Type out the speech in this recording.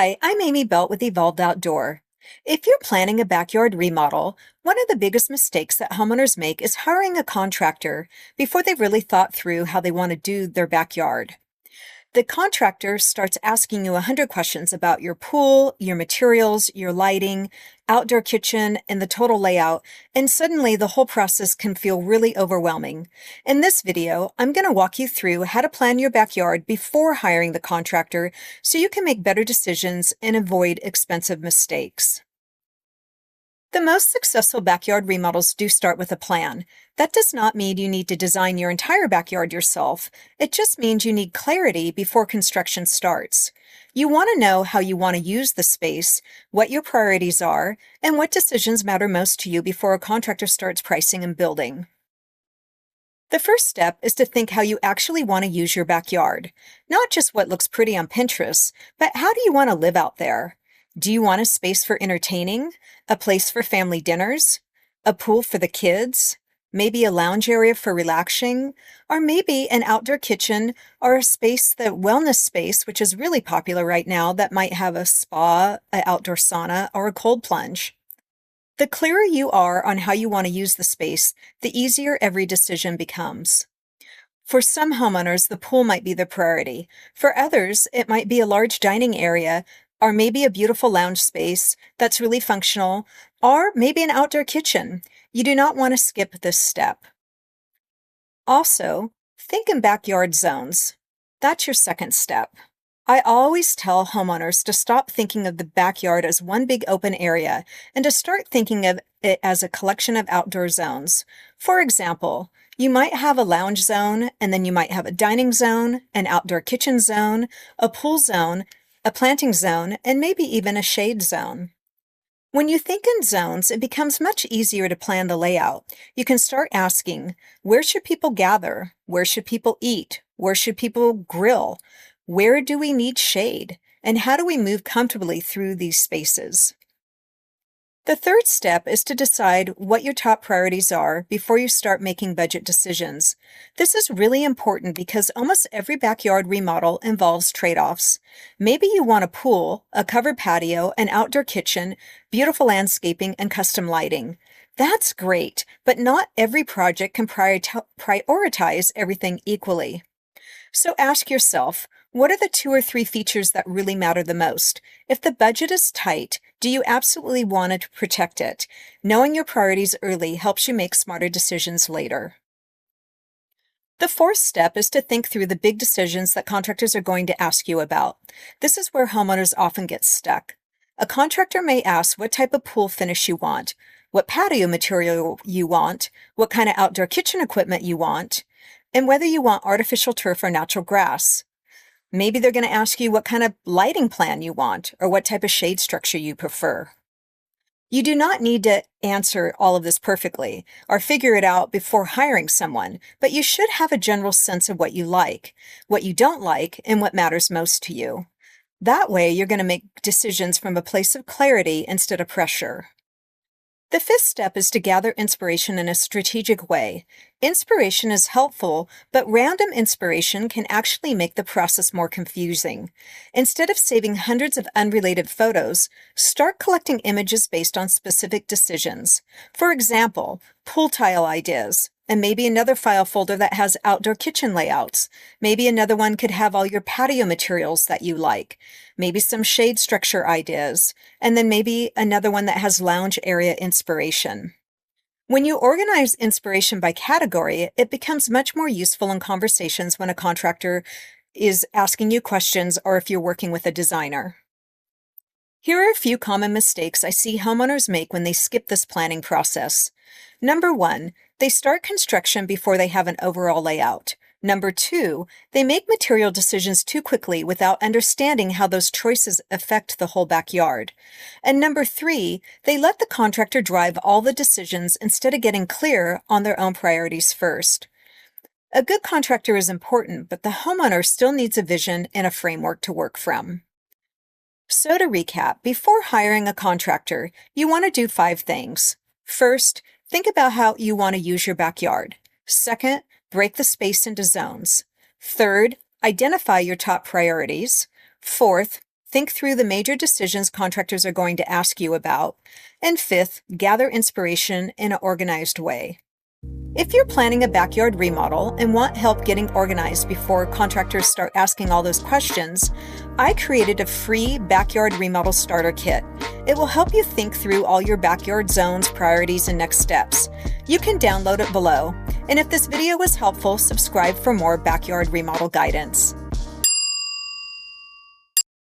Hi, I'm Amy Belt with Evolved Outdoor. If you're planning a backyard remodel, one of the biggest mistakes that homeowners make is hiring a contractor before they've really thought through how they want to do their backyard. The contractor starts asking you 100 questions about your pool, your materials, your lighting, outdoor kitchen, and the total layout, and suddenly the whole process can feel really overwhelming. In this video, I'm going to walk you through how to plan your backyard before hiring the contractor so you can make better decisions and avoid expensive mistakes. The most successful backyard remodels do start with a plan. That does not mean you need to design your entire backyard yourself. It just means you need clarity before construction starts. You want to know how you want to use the space, what your priorities are, and what decisions matter most to you before a contractor starts pricing and building. The first step is to think how you actually want to use your backyard. Not just what looks pretty on Pinterest, but how do you want to live out there? Do you want a space for entertaining, a place for family dinners, a pool for the kids, maybe a lounge area for relaxing, or maybe an outdoor kitchen or a space, the wellness space, which is really popular right now, that might have a spa, an outdoor sauna, or a cold plunge. The clearer you are on how you want to use the space, the easier every decision becomes. For some homeowners, the pool might be the priority. For others, it might be a large dining area, or maybe a beautiful lounge space that's really functional, or maybe an outdoor kitchen. You do not want to skip this step. Also, think in backyard zones. That's your second step. I always tell homeowners to stop thinking of the backyard as one big open area and to start thinking of it as a collection of outdoor zones. For example, you might have a lounge zone, and then you might have a dining zone, an outdoor kitchen zone, a pool zone, a planting zone, and maybe even a shade zone. When you think in zones, it becomes much easier to plan the layout. You can start asking, where should people gather? Where should people eat? Where should people grill? Where do we need shade? And how do we move comfortably through these spaces? The third step is to decide what your top priorities are before you start making budget decisions. This is really important because almost every backyard remodel involves trade-offs. Maybe you want a pool, a covered patio, an outdoor kitchen, beautiful landscaping, and custom lighting. That's great, but not every project can prioritize everything equally. So ask yourself, what are the 2 or 3 features that really matter the most? If the budget is tight, do you absolutely want to protect it? Knowing your priorities early helps you make smarter decisions later. The fourth step is to think through the big decisions that contractors are going to ask you about. This is where homeowners often get stuck. A contractor may ask what type of pool finish you want, what patio material you want, what kind of outdoor kitchen equipment you want, and whether you want artificial turf or natural grass. Maybe they're going to ask you what kind of lighting plan you want or what type of shade structure you prefer. You do not need to answer all of this perfectly or figure it out before hiring someone, but you should have a general sense of what you like, what you don't like, and what matters most to you. That way, you're going to make decisions from a place of clarity instead of pressure. The fifth step is to gather inspiration in a strategic way. Inspiration is helpful, but random inspiration can actually make the process more confusing. Instead of saving hundreds of unrelated photos, start collecting images based on specific decisions. For example, pool tile ideas, and maybe another file folder that has outdoor kitchen layouts. Maybe another one could have all your patio materials that you like. Maybe some shade structure ideas, and then maybe another one that has lounge area inspiration. When you organize inspiration by category, it becomes much more useful in conversations when a contractor is asking you questions or if you're working with a designer. Here are a few common mistakes I see homeowners make when they skip this planning process. Number 1, they start construction before they have an overall layout. Number 2, they make material decisions too quickly without understanding how those choices affect the whole backyard. And number 3, they let the contractor drive all the decisions instead of getting clear on their own priorities first. A good contractor is important, but the homeowner still needs a vision and a framework to work from. So to recap, before hiring a contractor, you want to do 5 things. First, think about how you want to use your backyard. Second, break the space into zones. Third, identify your top priorities. Fourth, think through the major decisions contractors are going to ask you about. And fifth, gather inspiration in an organized way. If you're planning a backyard remodel and want help getting organized before contractors start asking all those questions, I created a free Backyard Remodel Starter Kit. It will help you think through all your backyard zones, priorities, and next steps. You can download it below. And if this video was helpful, subscribe for more backyard remodel guidance.